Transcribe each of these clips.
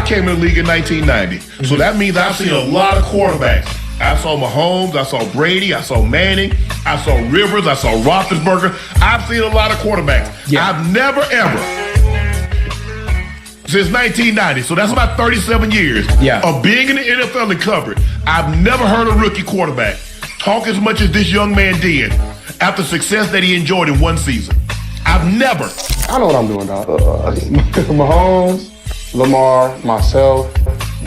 I came in the league in 1990. So that means I've seen a lot of quarterbacks. I saw Mahomes, I saw Brady, I saw Manning, I saw Rivers, I saw Roethlisberger. I've seen a lot of quarterbacks. Yeah. I've never, ever, since 1990, so that's about 37 years of being in the NFL and covered, I've never heard a rookie quarterback talk as much as this young man did after success that he enjoyed in one season. I've never. I know what I'm doing, dog. Mahomes, Lamar, myself,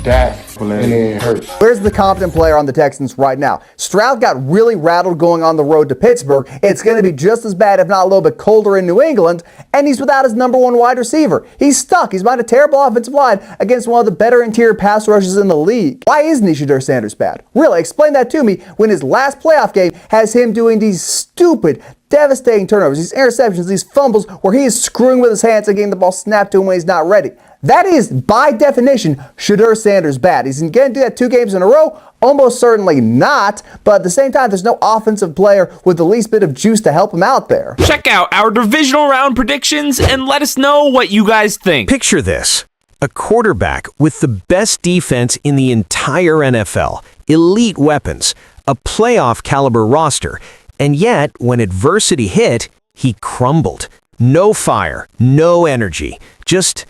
Dak, and then Hurts. Where's the competent player on the Texans right now? Stroud got really rattled going on the road to Pittsburgh. It's going to be just as bad, if not a little bit colder in New England, and he's without his number one wide receiver. He's stuck. He's behind a terrible offensive line against one of the better interior pass rushes in the league. Why isn't he Shedeur Sanders bad? Really, explain that to me when his last playoff game has him doing these stupid, devastating turnovers, these interceptions, these fumbles where he is screwing with his hands and getting the ball snapped to him when he's not ready. That is, by definition, Shedeur Sanders bad. He's going to do that 2 games in a row? Almost certainly not, but at the same time, there's no offensive player with the least bit of juice to help him out there. Check out our divisional round predictions and let us know what you guys think. Picture this. A quarterback with the best defense in the entire NFL, elite weapons, a playoff caliber roster, and yet, when adversity hit, he crumbled. No fire, no energy, just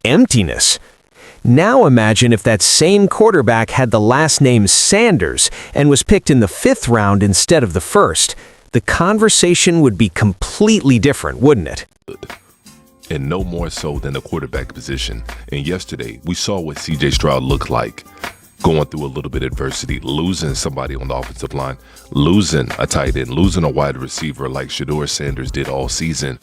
emptiness. Now imagine if that same quarterback had the last name Sanders and was picked in the 5th round instead of the 1st. The conversation would be completely different, wouldn't it? And no more so than the quarterback position. And yesterday, we saw what CJ Stroud looked like, going through a little bit of adversity, losing somebody on the offensive line, losing a tight end, losing a wide receiver like Shedeur Sanders did all season.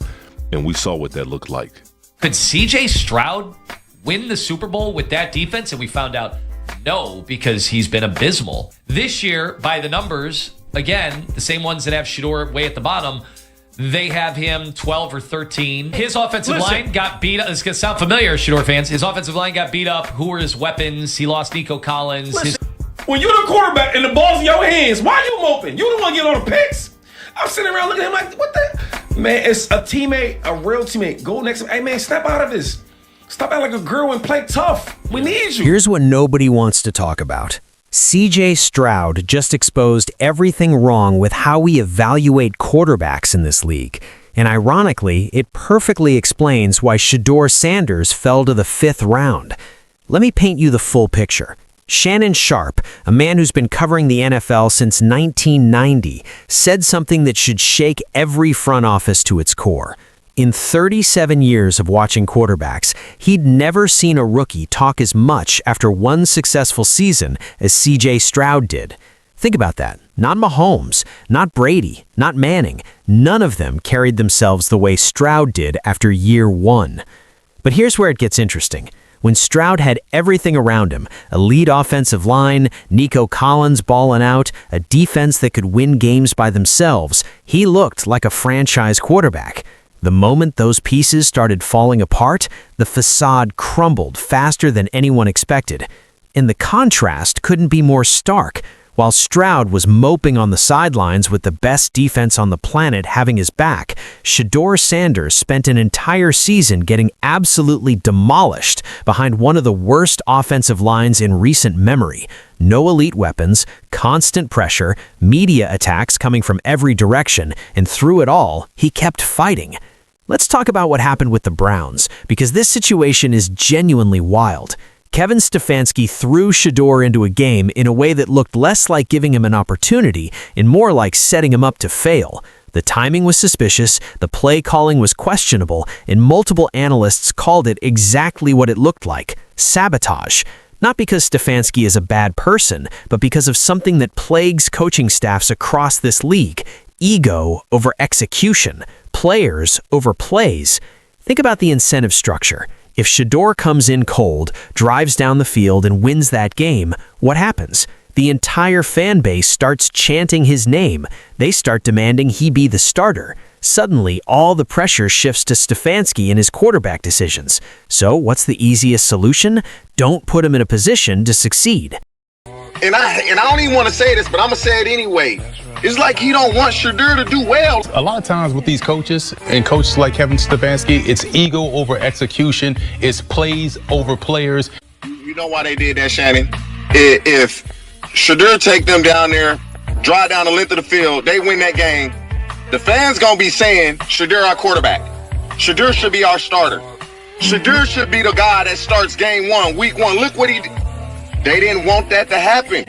And we saw what that looked like. Could CJ Stroud win the Super Bowl with that defense? And we found out no, because he's been abysmal. This year, by the numbers, again, the same ones that have Shedeur way at the bottom, they have him 12 or 13. His offensive line got beat up. This is going to sound familiar, Shedeur fans. His offensive line got beat up. Who were his weapons? He lost Nico Collins. When you're the quarterback and the ball's in your hands, why are you moping? You the one getting on the picks. I'm sitting around looking at him like, what the? Man, it's a teammate, a real teammate. Go next to him. Hey, man, snap out of this. Stop acting like a girl and play tough. We need you. Here's what nobody wants to talk about. CJ Stroud just exposed everything wrong with how we evaluate quarterbacks in this league. And ironically, it perfectly explains why Shedeur Sanders fell to the 5th round. Let me paint you the full picture. Shannon Sharpe, a man who's been covering the NFL since 1990, said something that should shake every front office to its core. In 37 years of watching quarterbacks, he'd never seen a rookie talk as much after one successful season as CJ Stroud did. Think about that. Not Mahomes, not Brady, not Manning. None of them carried themselves the way Stroud did after year 1. But here's where it gets interesting. When Stroud had everything around him, a lead offensive line, Nico Collins balling out, a defense that could win games by themselves, he looked like a franchise quarterback. The moment those pieces started falling apart, the facade crumbled faster than anyone expected. And the contrast couldn't be more stark. While Stroud was moping on the sidelines with the best defense on the planet having his back, Shedeur Sanders spent an entire season getting absolutely demolished behind one of the worst offensive lines in recent memory. No elite weapons, constant pressure, media attacks coming from every direction, and through it all, he kept fighting. Let's talk about what happened with the Browns, because this situation is genuinely wild. Kevin Stefanski threw Shedeur into a game in a way that looked less like giving him an opportunity and more like setting him up to fail. The timing was suspicious, the play calling was questionable, and multiple analysts called it exactly what it looked like: sabotage. Not because Stefanski is a bad person, but because of something that plagues coaching staffs across this league: ego over execution, players over plays. Think about the incentive structure. If Shedeur comes in cold, drives down the field, and wins that game, what happens? The entire fan base starts chanting his name. They start demanding he be the starter. Suddenly, all the pressure shifts to Stefanski and his quarterback decisions. So, what's the easiest solution? Don't put him in a position to succeed. And I don't even want to say this, but I'm going to say it anyway. It's like he don't want Shedeur to do well. A lot of times with these coaches and coaches like Kevin Stefanski, it's ego over execution. It's plays over players. know why they did that, Shannon. If Shedeur take them down there, drive down the length of the field, they win that game, the fans gonna be saying, Shedeur our quarterback. Shedeur should be our starter. Shedeur should be the guy that starts game one, week one. Look what he did. They didn't want that to happen.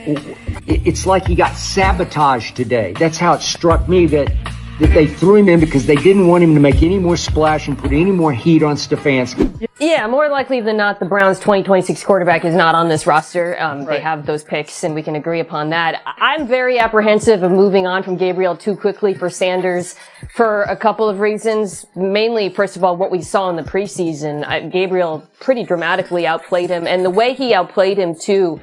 It's like he got sabotaged today. That's how it struck me, that they threw him in because they didn't want him to make any more splash and put any more heat on Stefanski. Yeah, more likely than not, the Browns' 2026 quarterback is not on this roster. They have those picks, and we can agree upon that. I'm very apprehensive of moving on from Gabriel too quickly for Sanders for a couple of reasons. Mainly, first of all, what we saw in the preseason. Gabriel pretty dramatically outplayed him, and the way he outplayed him, too,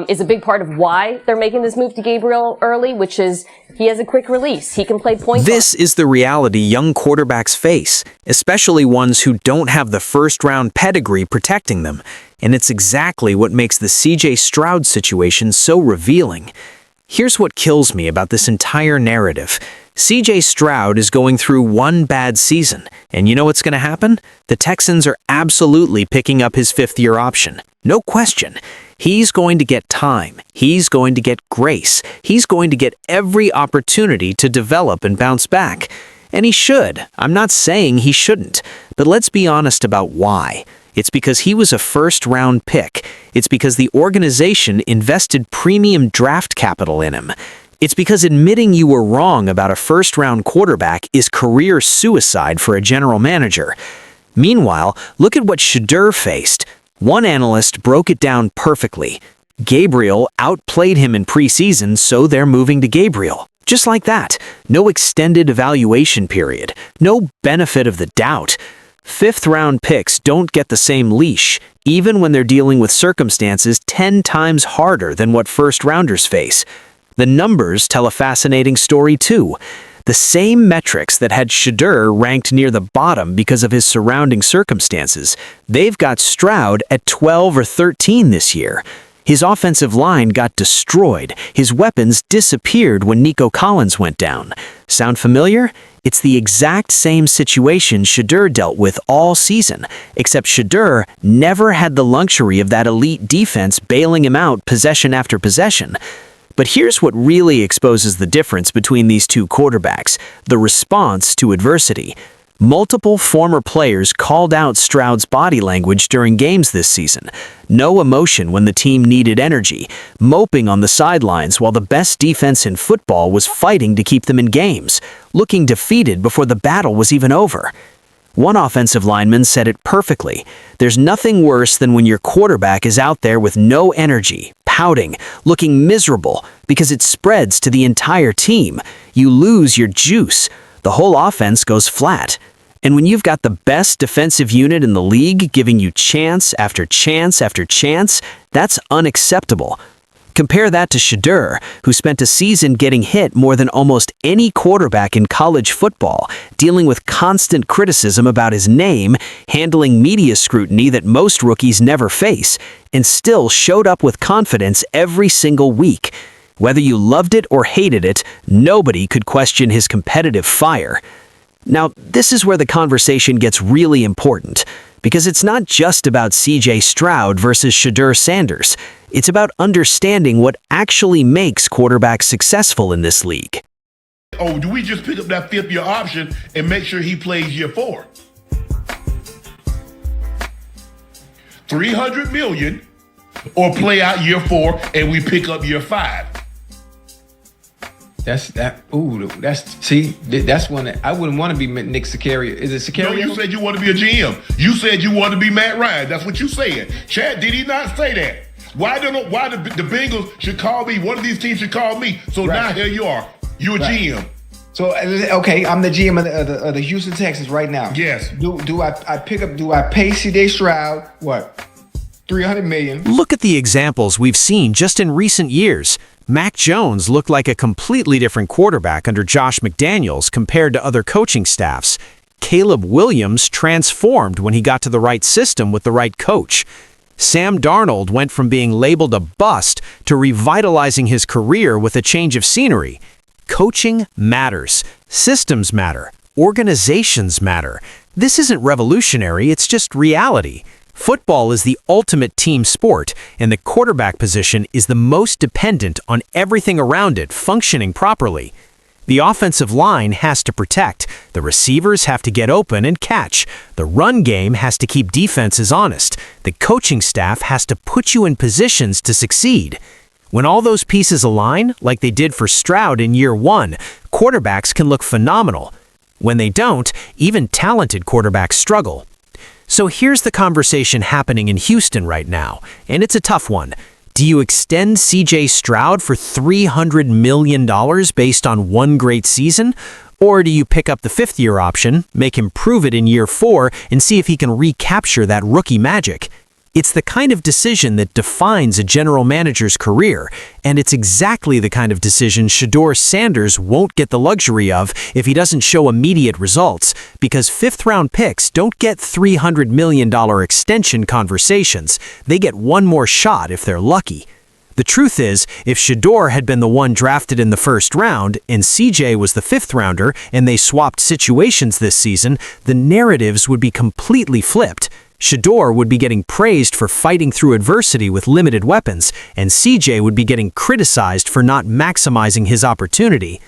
is a big part of why they're making this move to Gabriel early, which is he has a quick release. He can play point guard. This is the reality young quarterbacks face, especially ones who don't have the first-round pedigree protecting them. And it's exactly what makes the CJ Stroud situation so revealing. Here's what kills me about this entire narrative. CJ Stroud is going through one bad season, and you know what's going to happen? The Texans are absolutely picking up his fifth-year option. No question. He's going to get time. He's going to get grace. He's going to get every opportunity to develop and bounce back. And he should. I'm not saying he shouldn't. But let's be honest about why. It's because he was a first-round pick. It's because the organization invested premium draft capital in him. It's because admitting you were wrong about a first-round quarterback is career suicide for a general manager. Meanwhile, look at what Shedeur faced. One analyst broke it down perfectly. Gabriel outplayed him in preseason, so they're moving to Gabriel. Just like that. No extended evaluation period. No benefit of the doubt. Fifth-round picks don't get the same leash, even when they're dealing with circumstances 10 times harder than what first-rounders face. The numbers tell a fascinating story, too. The same metrics that had Shedeur ranked near the bottom because of his surrounding circumstances, they've got Stroud at 12 or 13 this year. His offensive line got destroyed. His weapons disappeared when Nico Collins went down. Sound familiar? It's the exact same situation Shedeur dealt with all season, except Shedeur never had the luxury of that elite defense bailing him out possession after possession. But here's what really exposes the difference between these two quarterbacks: the response to adversity. Multiple former players called out Stroud's body language during games this season. No emotion when the team needed energy, moping on the sidelines while the best defense in football was fighting to keep them in games, looking defeated before the battle was even over. One offensive lineman said it perfectly. There's nothing worse than when your quarterback is out there with no energy, pouting, looking miserable, because it spreads to the entire team. You lose your juice. The whole offense goes flat. And when you've got the best defensive unit in the league giving you chance after chance after chance, that's unacceptable. Compare that to Shedeur, who spent a season getting hit more than almost any quarterback in college football, dealing with constant criticism about his name, handling media scrutiny that most rookies never face, and still showed up with confidence every single week. Whether you loved it or hated it, nobody could question his competitive fire. Now, this is where the conversation gets really important, because it's not just about CJ Stroud versus Shedeur Sanders. It's about understanding what actually makes quarterbacks successful in this league. Oh, do we just pick up that fifth-year option and make sure he plays year 4? $300 million, or play out year 4 and we pick up year 5? That's one I wouldn't want to be Nick Sicarius. Is it Sicarius? No, you said you want to be a GM. You said you want to be Matt Ryan. That's what you said. Chad, did he not say that? Why the Bengals should call me? One of these teams should call me. So Right. now here you are. You're a GM. So okay, I'm the GM of the Houston Texans right now. Yes. Do I pay CJ Stroud what? $300 million. Look at the examples we've seen just in recent years. Mac Jones looked like a completely different quarterback under Josh McDaniels compared to other coaching staffs. Caleb Williams transformed when he got to the right system with the right coach. Sam Darnold went from being labeled a bust to revitalizing his career with a change of scenery. Coaching matters. Systems matter. Organizations matter. This isn't revolutionary, it's just reality. Football is the ultimate team sport, and the quarterback position is the most dependent on everything around it functioning properly. The offensive line has to protect, the receivers have to get open and catch, the run game has to keep defenses honest, the coaching staff has to put you in positions to succeed. When all those pieces align, like they did for Stroud in year 1, quarterbacks can look phenomenal. When they don't, even talented quarterbacks struggle. So here's the conversation happening in Houston right now, and it's a tough one. Do you extend CJ Stroud for $300 million based on one great season? Or do you pick up the fifth-year option, make him prove it in year 4, and see if he can recapture that rookie magic? It's the kind of decision that defines a general manager's career, and it's exactly the kind of decision Shedeur Sanders won't get the luxury of if he doesn't show immediate results, because fifth-round picks don't get $300 million extension conversations. They get one more shot if they're lucky. The truth is, if Shedeur had been the one drafted in the first round, and CJ was the fifth-rounder, and they swapped situations this season, the narratives would be completely flipped. Shedeur would be getting praised for fighting through adversity with limited weapons, and CJ would be getting criticized for not maximizing his opportunity.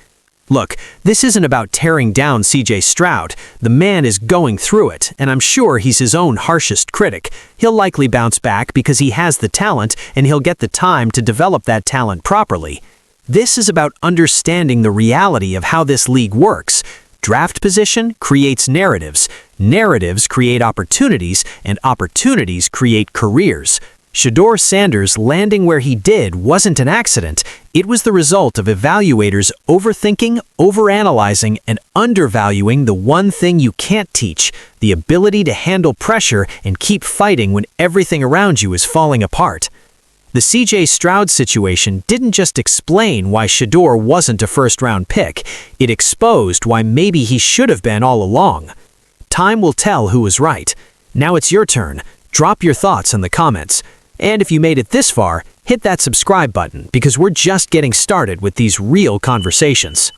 Look, this isn't about tearing down CJ Stroud. The man is going through it, and I'm sure he's his own harshest critic. He'll likely bounce back because he has the talent, and he'll get the time to develop that talent properly. This is about understanding the reality of how this league works. Draft position creates narratives. Narratives create opportunities, and opportunities create careers. Shedeur Sanders landing where he did wasn't an accident. It was the result of evaluators overthinking, overanalyzing, and undervaluing the one thing you can't teach, the ability to handle pressure and keep fighting when everything around you is falling apart. The CJ Stroud situation didn't just explain why Shedeur wasn't a first-round pick. It exposed why maybe he should have been all along. Time will tell who was right. Now it's your turn. Drop your thoughts in the comments. And if you made it this far, hit that subscribe button because we're just getting started with these real conversations.